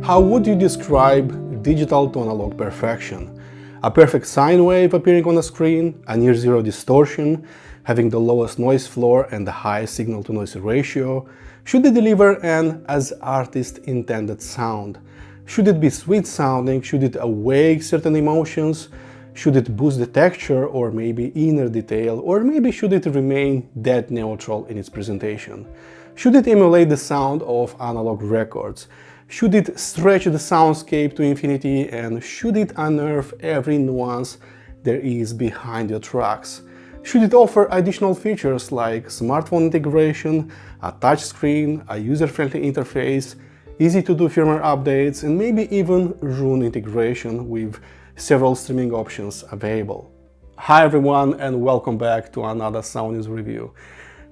How would you describe digital to analog perfection? A perfect sine wave appearing on a screen, a near zero distortion, having the lowest noise floor and the highest signal-to-noise ratio? Should it deliver an as artist intended sound? Should it be sweet sounding? Should it awake certain emotions? Should it boost the texture or maybe inner detail? Or maybe should it remain dead neutral in its presentation? Should it emulate the sound of analog records? Should it stretch the soundscape to infinity, and should it unearth every nuance there is behind your tracks? Should it offer additional features like smartphone integration, a touchscreen, a user-friendly interface, easy-to-do firmware updates, and maybe even Roon integration with several streaming options available? Hi everyone, and welcome back to another Soundnews review.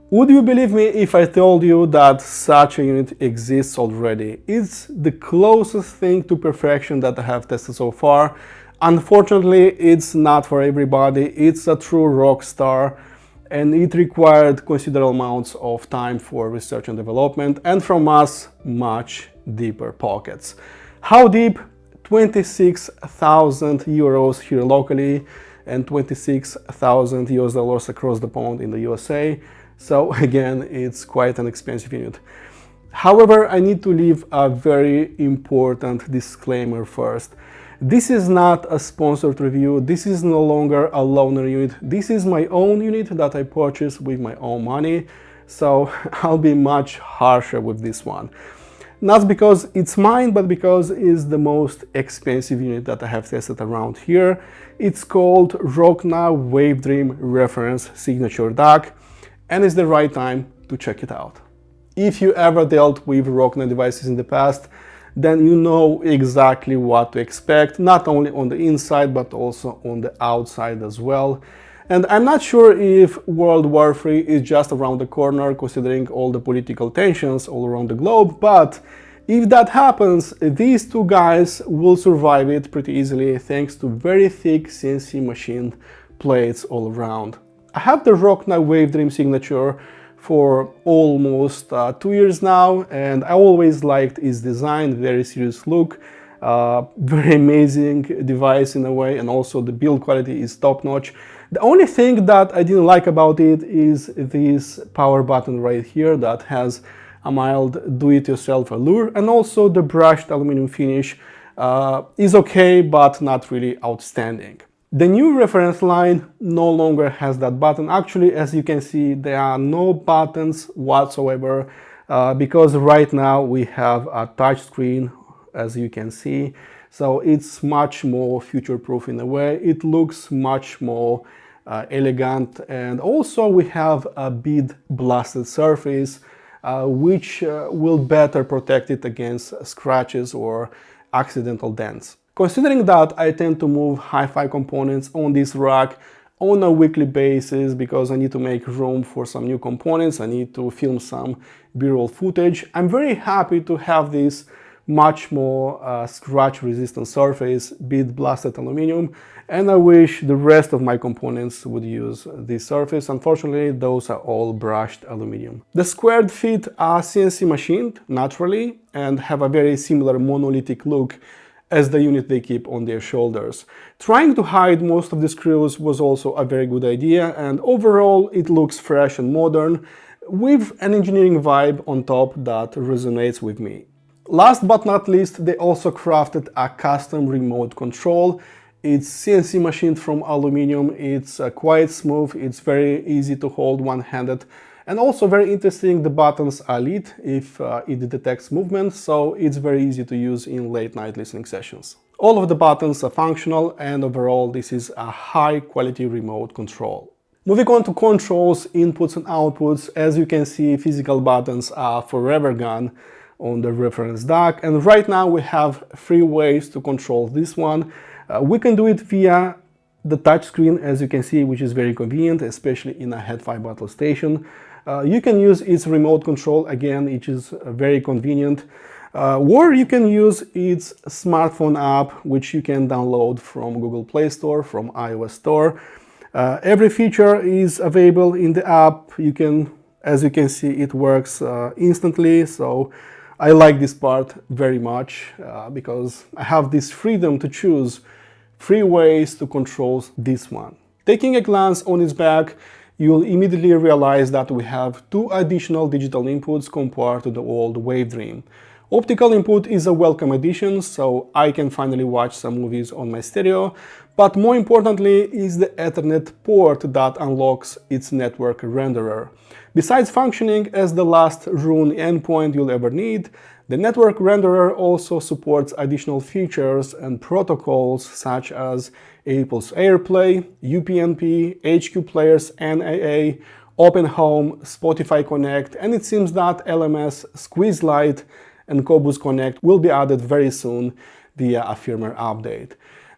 Would you believe me if I told you that such a unit exists already? It's the closest thing to perfection that I have tested so far. Unfortunately, it's not for everybody. It's a true rock star, and it required considerable amounts of time for research and development, and from us, much deeper pockets. How deep? 26,000 euros here locally and 26,000 US dollars across the pond in the USA. So again, it's quite an expensive unit. However, I need to leave a very important disclaimer first. This is not a sponsored review. This is no longer a loaner unit. This is my own unit that I purchased with my own money. So I'll be much harsher with this one. Not because it's mine, but because it's the most expensive unit that I have tested around here. It's called Rockna Wavedream Reference Signature DAC, and it's the right time to check it out. If you ever dealt with Rockna devices in the past, then you know exactly what to expect, not only on the inside, but also on the outside as well. And I'm not sure if World War III is just around the corner, considering all the political tensions all around the globe, but if that happens, these two guys will survive it pretty easily thanks to very thick CNC machined plates all around. I have the Rockna Wavedream signature for almost 2 years now, and I always liked its design, very serious look, very amazing device in a way, and also the build quality is top-notch. The only thing that I didn't like about it is this power button right here that has a mild do-it-yourself allure, and also the brushed aluminum finish is okay, but not really outstanding. The new reference line no longer has that button. Actually, as you can see, there are no buttons whatsoever because right now we have a touch screen, as you can see. So it's much more future-proof in a way. It looks much more elegant, and also we have a bead blasted surface which will better protect it against scratches or accidental dents. Considering that I tend to move hi-fi components on this rack on a weekly basis because I need to make room for some new components, I need to film some B-roll footage, I'm very happy to have this much more scratch-resistant surface, bead blasted aluminum, and I wish the rest of my components would use this surface. Unfortunately, those are all brushed aluminum. The squared feet are CNC machined naturally and have a very similar monolithic look as the unit they keep on their shoulders. Trying to hide most of the screws was also a very good idea, and overall it looks fresh and modern with an engineering vibe on top that resonates with me. Last but not least, they also crafted a custom remote control. It's CNC machined from aluminum, it's quite smooth, it's very easy to hold one-handed, and also very interesting, the buttons are lit if it detects movement, so it's very easy to use in late-night listening sessions. All of the buttons are functional, and overall this is a high-quality remote control. Moving on to controls, inputs and outputs, as you can see, physical buttons are forever gone on the reference DAC, and right now we have 3 ways to control this one. We can do it via the touchscreen, as you can see, which is very convenient, especially in a Head-Fi battle station. You can use its remote control, again, which is very convenient, or you can use its smartphone app, which you can download from Google Play Store, from iOS Store. Every feature is available in the app. You can, as you can see, it works instantly, so I like this part very much because I have this freedom to choose 3 ways to control this one. Taking a glance on its back, you'll immediately realize that we have 2 additional digital inputs compared to the old Wavedream. Optical input is a welcome addition, so I can finally watch some movies on my stereo, but more importantly is the Ethernet port that unlocks its network renderer. Besides functioning as the last Roon endpoint you'll ever need, the network renderer also supports additional features and protocols such as Apple's AirPlay, UPnP, HQ Players NAA, OpenHome, Spotify Connect, and it seems that LMS, Squeeze Lite, and Qobuz Connect will be added very soon via a firmware update.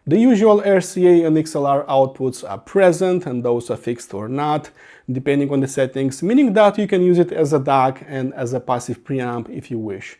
The usual RCA and XLR outputs are present, and those are fixed or not, depending on the settings, meaning that you can use it as a DAC and as a passive preamp if you wish.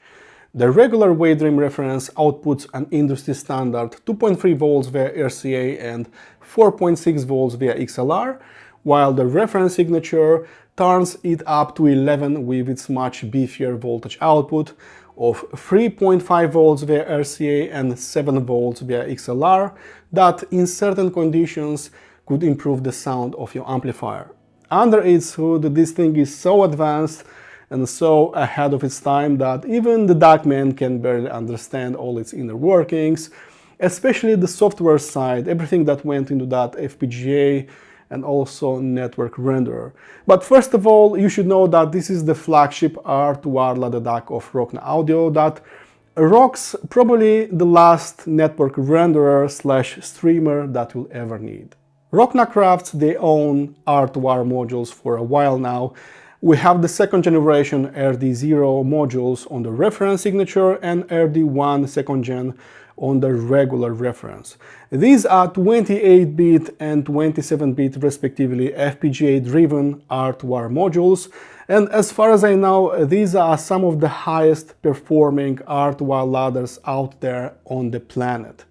The regular Wavedream reference outputs an industry standard 2.3 volts via RCA and 4.6 volts via XLR, while the reference signature turns it up to 11 with its much beefier voltage output of 3.5 volts via RCA and 7 volts via XLR that in certain conditions could improve the sound of your amplifier. Under its hood, this thing is so advanced and so ahead of its time that even the DAC man can barely understand all its inner workings, especially the software side, everything that went into that FPGA and also network renderer. But first of all, you should know that this is the flagship R2R ladder DAC of Rockna Audio that rocks probably the last network renderer / streamer that you'll ever need. Rockna crafts their own R2R modules for a while now. We have the 2nd generation RD0 modules on the reference signature and RD1 2nd gen on the regular reference. These are 28-bit and 27-bit respectively FPGA-driven R2R modules, and as far as I know, these are some of the highest performing R2R ladders out there on the planet.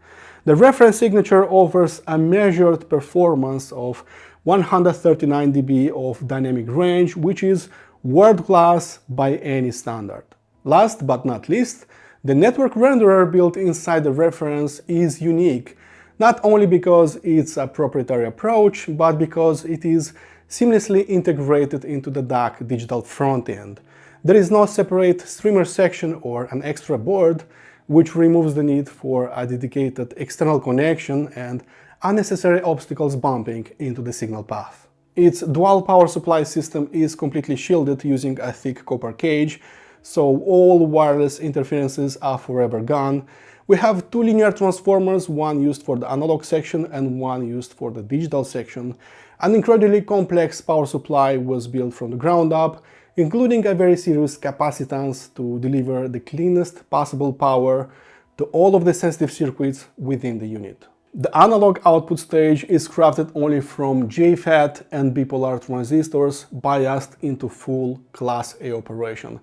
The reference signature offers a measured performance of 139 dB of dynamic range, which is world-class by any standard. Last but not least, the network renderer built inside the reference is unique, not only because it's a proprietary approach, but because it is seamlessly integrated into the DAC digital frontend. There is no separate streamer section or an extra board, which removes the need for a dedicated external connection and unnecessary obstacles bumping into the signal path. Its dual power supply system is completely shielded using a thick copper cage, so all wireless interferences are forever gone. We have 2 linear transformers, one used for the analog section and one used for the digital section. An incredibly complex power supply was built from the ground up, including a very serious capacitance to deliver the cleanest possible power to all of the sensitive circuits within the unit. The analog output stage is crafted only from JFET and bipolar transistors biased into full Class A operation.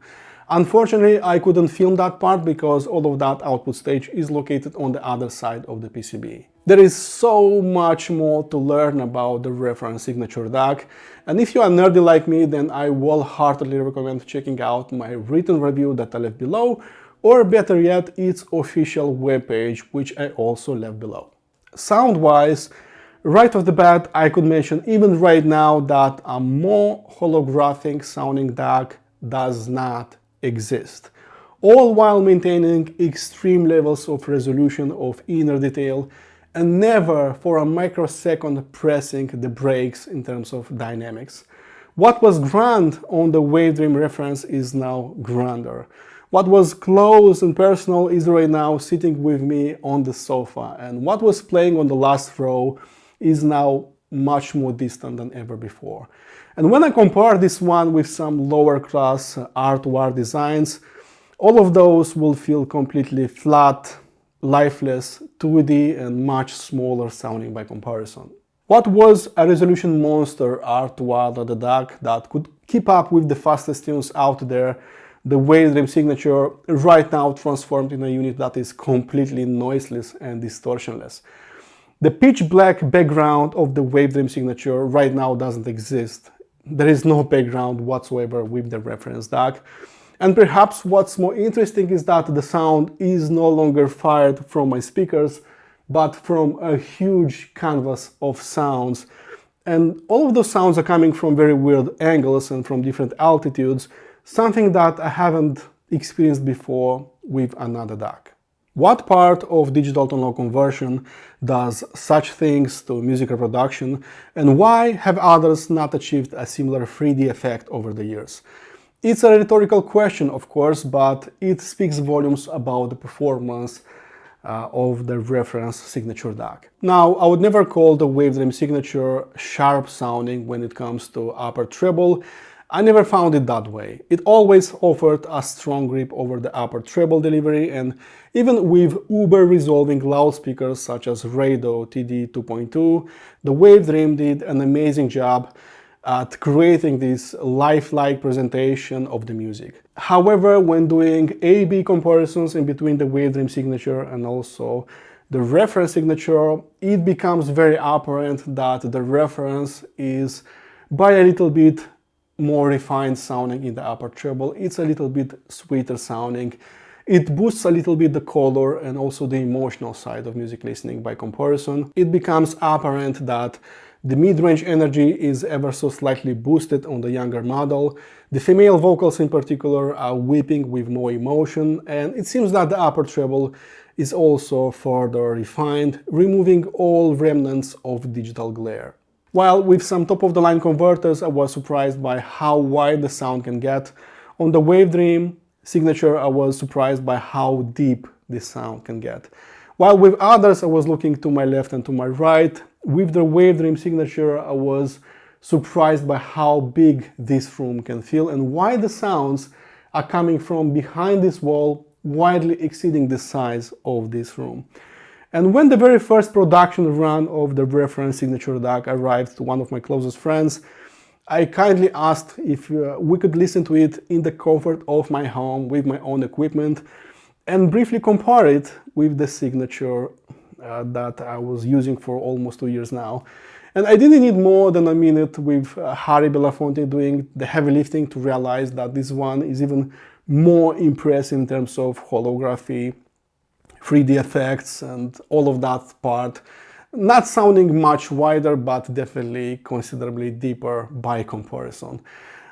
Unfortunately, I couldn't film that part because all of that output stage is located on the other side of the PCB. There is so much more to learn about the reference signature DAC, and if you are nerdy like me, then I wholeheartedly recommend checking out my written review that I left below, or better yet, its official webpage, which I also left below. Sound-wise, right off the bat, I could mention even right now that a more holographic sounding DAC does not exist, all while maintaining extreme levels of resolution of inner detail and never for a microsecond pressing the brakes in terms of dynamics. What was grand on the Wavedream reference is now grander. What was close and personal is right now sitting with me on the sofa, and what was playing on the last row is now much more distant than ever before. And when I compare this one with some lower class R2R designs, all of those will feel completely flat, lifeless, 2D and much smaller sounding by comparison. What was a resolution monster R2R ladder DAC that could keep up with the fastest tunes out there, the Wavedream signature, right now transformed in a unit that is completely noiseless and distortionless. The pitch black background of the Wavedream signature right now doesn't exist. There is no background whatsoever with the reference DAC. And perhaps what's more interesting is that the sound is no longer fired from my speakers, but from a huge canvas of sounds. And all of those sounds are coming from very weird angles and from different altitudes, something that I haven't experienced before with another DAC. What part of digital to analog conversion does such things to music reproduction, and why have others not achieved a similar 3D effect over the years? It's a rhetorical question, of course, but it speaks volumes about the performance of the reference signature DAC. Now, I would never call the Wavedream signature sharp sounding when it comes to upper treble. I never found it that way. It always offered a strong grip over the upper treble delivery, and even with uber resolving loudspeakers such as Radio TD 2.2, the Wavedream did an amazing job at creating this lifelike presentation of the music. However, when doing A-B comparisons in between the Wavedream signature and also the reference signature, it becomes very apparent that the reference is by a little bit more refined sounding in the upper treble. It's a little bit sweeter sounding. It boosts a little bit the color and also the emotional side of music listening by comparison. It becomes apparent that the mid-range energy is ever so slightly boosted on the younger model. The female vocals in particular are weeping with more emotion, and it seems that the upper treble is also further refined, removing all remnants of digital glare. While with some top-of-the-line converters, I was surprised by how wide the sound can get. On the Wavedream signature, I was surprised by how deep this sound can get. While with others, I was looking to my left and to my right. With the Wavedream signature, I was surprised by how big this room can feel and why the sounds are coming from behind this wall, widely exceeding the size of this room. And when the very first production run of the reference signature DAC arrived to one of my closest friends, I kindly asked if we could listen to it in the comfort of my home with my own equipment and briefly compare it with the signature that I was using for almost 2 years now. And I didn't need more than a minute with Harry Belafonte doing the heavy lifting to realize that this one is even more impressive in terms of holography, 3D effects and all of that part. Not sounding much wider, but definitely considerably deeper by comparison.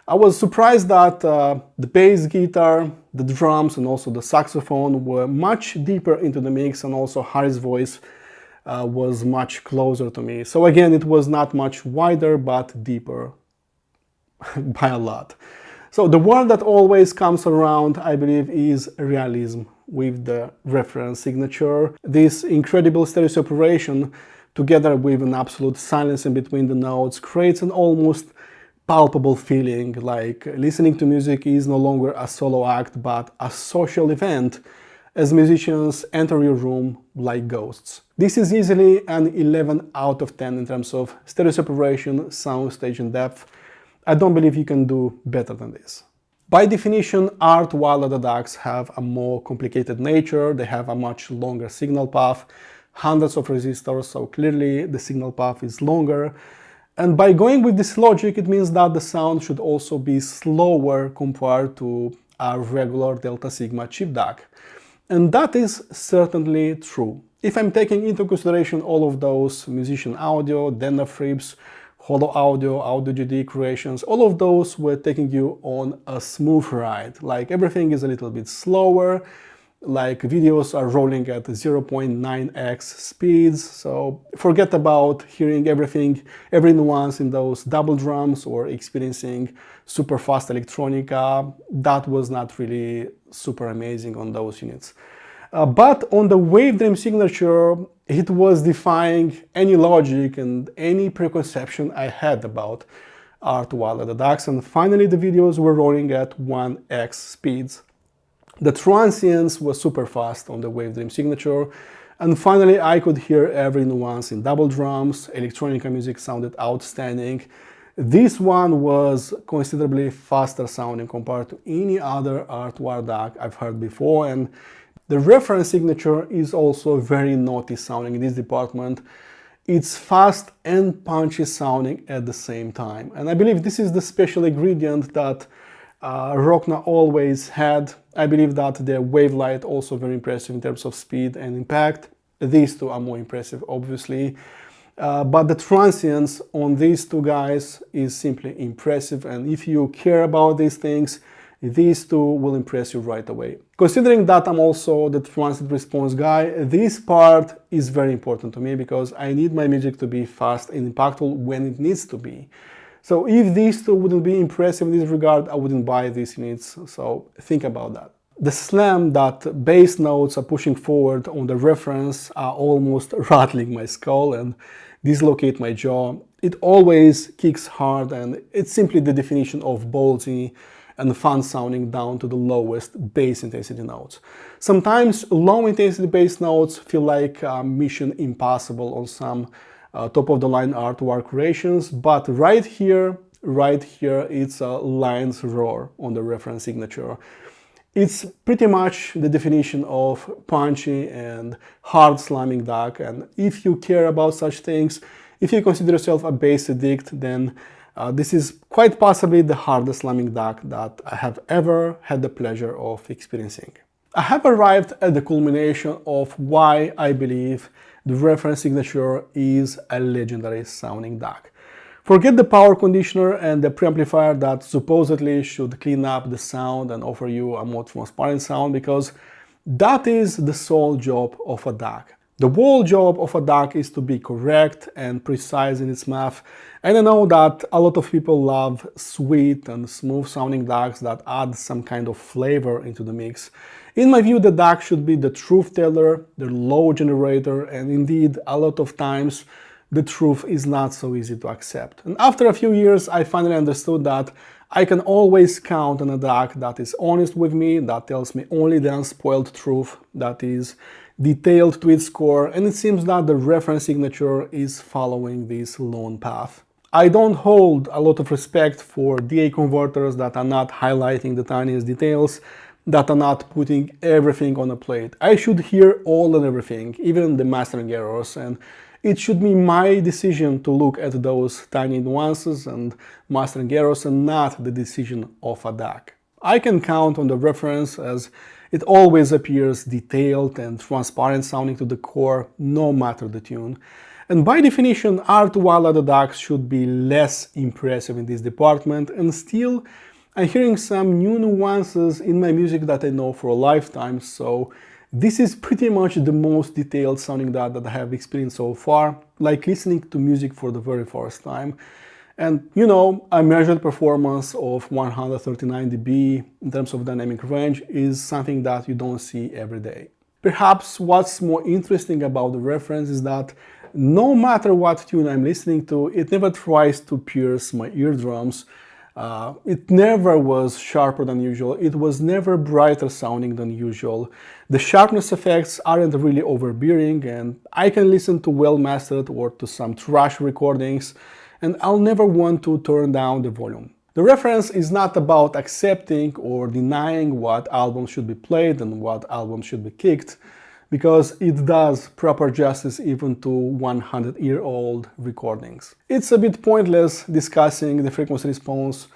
I was surprised that the bass guitar, the drums and also the saxophone were much deeper into the mix, and also Harry's voice was much closer to me. So again, it was not much wider, but deeper by a lot. So the word that always comes around, I believe, is realism with the reference signature. This incredible stereo separation, together with an absolute silence in between the notes, creates an almost palpable feeling, like listening to music is no longer a solo act, but a social event, as musicians enter your room like ghosts. This is easily an 11 out of 10 in terms of stereo separation, soundstage and depth. I don't believe you can do better than this. By definition, art-wire DACs have a more complicated nature. They have a much longer signal path, hundreds of resistors, so clearly the signal path is longer. And by going with this logic, it means that the sound should also be slower compared to a regular Delta Sigma chip DAC. And that is certainly true. If I'm taking into consideration all of those musician audio, Denver Frips, Holo Audio, Audio GD creations, all of those were taking you on a smooth ride. Like everything is a little bit slower, like videos are rolling at 0.9x speeds, so forget about hearing everything, every nuance in those double drums or experiencing super fast electronica. That was not really super amazing on those units. But on the Wavedream signature, it was defying any logic and any preconception I had about art-wire DACs, and finally the videos were rolling at 1x speeds. The transients were super fast on the Wavedream signature, and finally I could hear every nuance in double drums. Electronica music sounded outstanding. This one was considerably faster sounding compared to any other art-wire DAC I've heard before, and the reference signature is also very naughty sounding in this department. It's fast and punchy sounding at the same time, and I believe this is the special ingredient that Rockna always had. I believe that the Wavelight also very impressive in terms of speed and impact. These two are more impressive, obviously. But the transients on these two guys is simply impressive, and if you care about these things, these two will impress you right away. Considering that I'm also the transient response guy, this part is very important to me because I need my music to be fast and impactful when it needs to be. So if these two wouldn't be impressive in this regard, I wouldn't buy these units, so think about that. The slam that bass notes are pushing forward on the reference are almost rattling my skull and dislocate my jaw. It always kicks hard, and it's simply the definition of ballsy and fun sounding down to the lowest bass intensity notes. Sometimes low intensity bass notes feel like mission impossible on some top-of-the-line artwork creations, but right here, it's a lion's roar on the reference signature. It's pretty much the definition of punchy and hard slamming DAC, and if you care about such things, if you consider yourself a bass addict, then this is quite possibly the hardest slamming DAC that I have ever had the pleasure of experiencing. I have arrived at the culmination of why I believe the reference signature is a legendary sounding DAC. Forget the power conditioner and the preamplifier that supposedly should clean up the sound and offer you a more transparent sound, because that is the sole job of a DAC. The whole job of a DAC is to be correct and precise in its math, and I know that a lot of people love sweet and smooth sounding DACs that add some kind of flavor into the mix. In my view, the DAC should be the truth teller, the low generator, and indeed a lot of times the truth is not so easy to accept. And after a few years, I finally understood that I can always count on a DAC that is honest with me, that tells me only the unspoiled truth, that is detailed to its core, and it seems that the reference signature is following this lone path. I don't hold a lot of respect for DA converters that are not highlighting the tiniest details, that are not putting everything on a plate. I should hear all and everything, even the mastering errors, and it should be my decision to look at those tiny nuances and mastering errors and not the decision of a DAC. I can count on the reference as it always appears detailed and transparent sounding to the core, no matter the tune. And by definition, R2 the DACs should be less impressive in this department, and still I'm hearing some new nuances in my music that I know for a lifetime, so this is pretty much the most detailed sounding DAC that I have experienced so far, like listening to music for the very first time. And you know, a measured performance of 139 dB in terms of dynamic range is something that you don't see every day. Perhaps what's more interesting about the reference is that no matter what tune I'm listening to, it never tries to pierce my eardrums. It never was sharper than usual, it was never brighter sounding than usual. The sharpness effects aren't really overbearing, and I can listen to well-mastered or to some trash recordings, and I'll never want to turn down the volume. The reference is not about accepting or denying what albums should be played and what albums should be kicked, because it does proper justice even to 100-year-old recordings. It's a bit pointless discussing the frequency response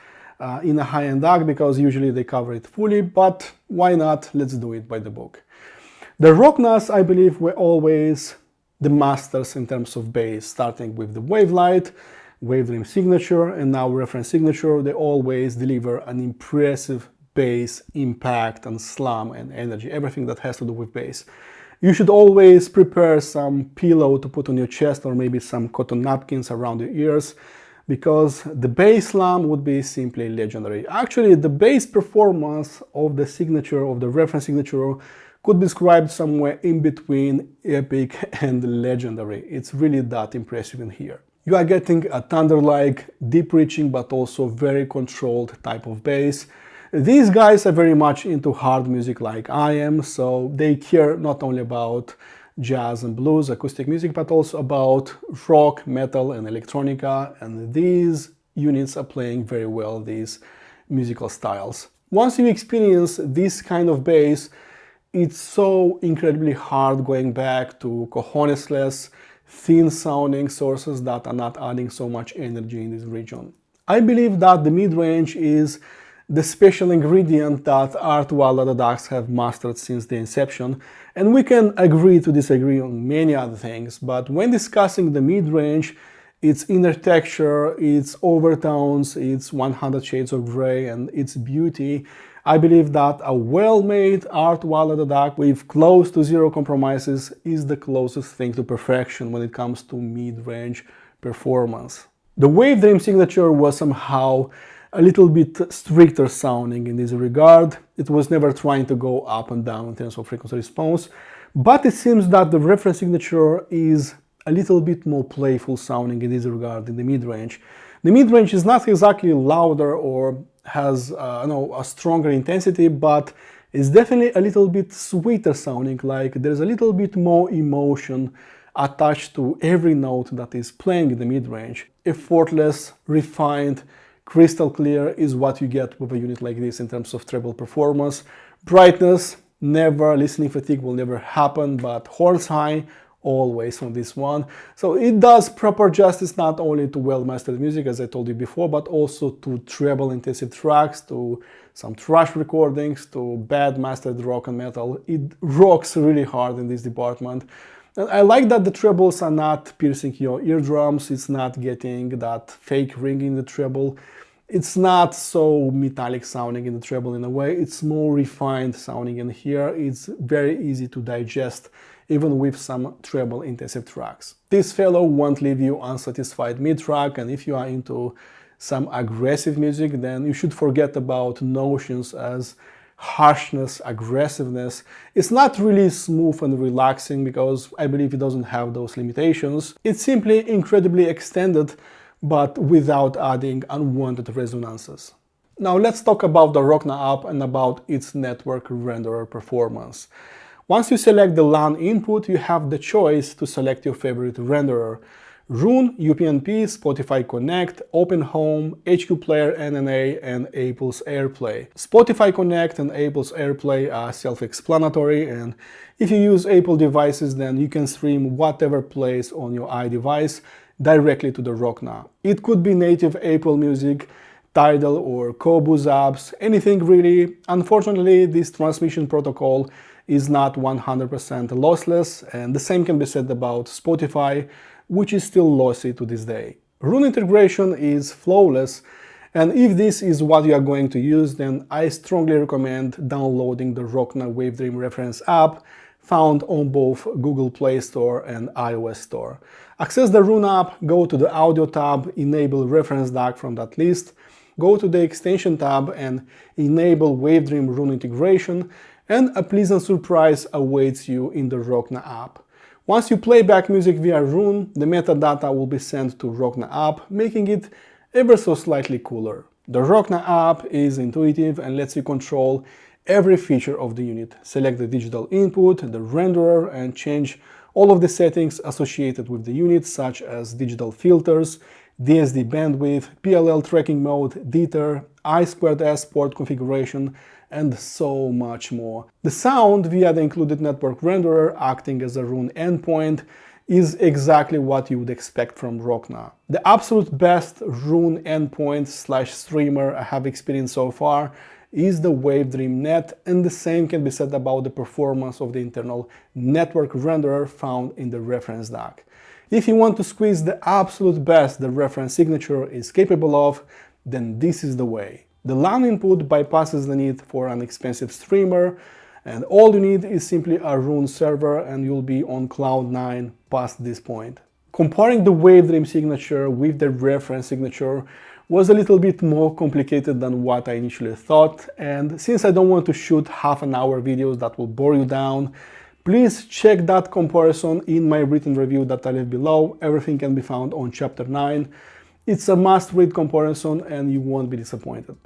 in a high-end DAC because usually they cover it fully, but why not? Let's do it by the book. The Rocknas, I believe, were always the masters in terms of bass, starting with the Wavelight, Wavedream signature, and now reference signature. They always deliver an impressive bass, impact and slam and energy, everything that has to do with bass. You should always prepare some pillow to put on your chest or maybe some cotton napkins around your ears, because the bass slam would be simply legendary. Actually, the bass performance of the signature, of the reference signature, could be described somewhere in between epic and legendary. It's really that impressive in here. You are getting a thunder-like, deep-reaching but also very controlled type of bass. These guys are very much into hard music like I am, so they care not only about jazz and blues, acoustic music, but also about rock, metal and electronica, and these units are playing very well these musical styles. Once you experience this kind of bass, it's so incredibly hard going back to cojones-less, thin-sounding sources that are not adding so much energy in this region. I believe that the mid-range is the special ingredient that Art Waller DACs have mastered since the inception, and we can agree to disagree on many other things, but when discussing the mid-range, its inner texture, its overtones, its 100 shades of gray, and its beauty, I believe that a well-made Art Waller DAC with close to zero compromises is the closest thing to perfection when it comes to mid-range performance. The Wavedream signature was somehow a little bit stricter sounding in this regard. It was never trying to go up and down in terms of frequency response, but it seems that the reference signature is a little bit more playful sounding in this regard in the mid-range. The mid-range is not exactly louder or has a stronger intensity, but it's definitely a little bit sweeter sounding, like there's a little bit more emotion attached to every note that is playing in the mid-range. Effortless, refined, crystal clear is what you get with a unit like this in terms of treble performance. Brightness, never, listening fatigue will never happen, but horns high, always on this one. So it does proper justice not only to well-mastered music, as I told you before, but also to treble-intensive tracks, to some thrash recordings, to bad mastered rock and metal. It rocks really hard in this department. And I like that the trebles are not piercing your eardrums, it's not getting that fake ring in the treble. It's not so metallic sounding in the treble in a way, it's more refined sounding in here. It's very easy to digest, even with some treble intensive tracks. This fellow won't leave you unsatisfied mid-track, and if you are into some aggressive music, then you should forget about notions as harshness, aggressiveness. It's not really smooth and relaxing because I believe it doesn't have those limitations. It's simply incredibly extended, but without adding unwanted resonances. Now let's talk about the Rockna app and about its network renderer performance. Once you select the LAN input, you have the choice to select your favorite renderer. Roon, UPnP, Spotify Connect, OpenHome, HQ Player NNA, and Apple's AirPlay. Spotify Connect and Apple's AirPlay are self-explanatory, and if you use Apple devices, then you can stream whatever plays on your iDevice directly to the Rockna. It could be native Apple Music, Tidal or Qobuz apps, anything really. Unfortunately, this transmission protocol is not 100% lossless, and the same can be said about Spotify, which is still lossy to this day. Roon integration is flawless, and if this is what you are going to use, then I strongly recommend downloading the Rockna Wavedream reference app found on both Google Play Store and iOS Store. Access the Roon app, go to the Audio tab, enable Reference DAC from that list, go to the Extension tab and enable Wavedream Roon integration, and a pleasant surprise awaits you in the Rockna app. Once you play back music via Roon, the metadata will be sent to Rockna app, making it ever so slightly cooler. The Rockna app is intuitive and lets you control every feature of the unit. Select the digital input, the renderer, and change all of the settings associated with the unit, such as digital filters, DSD bandwidth, PLL tracking mode, Dether, I2S port configuration, and so much more. The sound via the included network renderer acting as a Roon endpoint is exactly what you would expect from Rockna. The absolute best Roon endpoint/streamer I have experienced so far is the Wavedream Net, and the same can be said about the performance of the internal network renderer found in the reference DAC. If you want to squeeze the absolute best the reference signature is capable of, then this is the way. The LAN input bypasses the need for an expensive streamer, and all you need is simply a Roon server and you'll be on cloud 9 past this point. Comparing the Wavedream signature with the reference signature was a little bit more complicated than what I initially thought, and since I don't want to shoot half-an-hour videos that will bore you down, please check that comparison in my written review that I left below. Everything can be found on chapter 9. It's a must-read comparison and you won't be disappointed.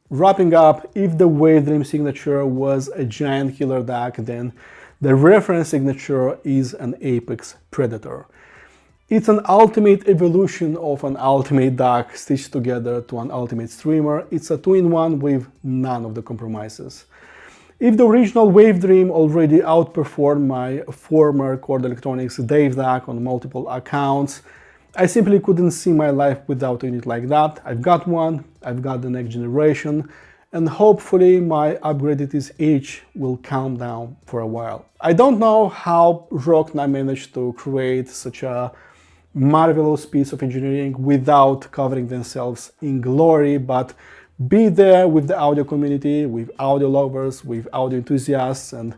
Wrapping up, if the Wavedream signature was a giant killer DAC, then the reference signature is an apex predator. It's an ultimate evolution of an ultimate DAC stitched together to an ultimate streamer. It's a two-in-one with none of the compromises. If the original Wavedream already outperformed my former Chord Electronics Dave DAC on multiple accounts, I simply couldn't see my life without a unit like that. I've got one, I've got the next generation, and hopefully my upgraded itch will calm down for a while. I don't know how Rockna managed to create such a marvelous piece of engineering without covering themselves in glory, but be there with the audio community, with audio lovers, with audio enthusiasts, and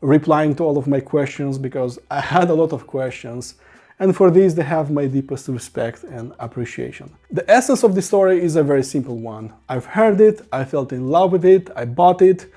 replying to all of my questions, because I had a lot of questions, and for this they have my deepest respect and appreciation. The essence of the story is a very simple one. I've heard it, I felt in love with it, I bought it.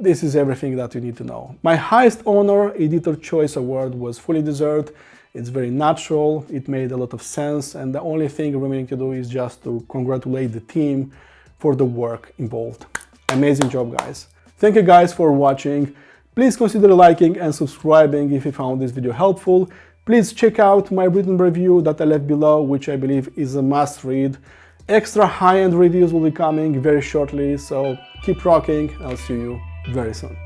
This is everything that you need to know. My highest honor, Editor Choice Award, was fully deserved. It's very natural, it made a lot of sense, and the only thing remaining to do is just to congratulate the team for the work involved. Amazing job, guys. Thank you guys for watching. Please consider liking and subscribing if you found this video helpful. Please check out my written review that I left below, which I believe is a must read. Extra high-end reviews will be coming very shortly, so keep rocking. I'll see you very soon.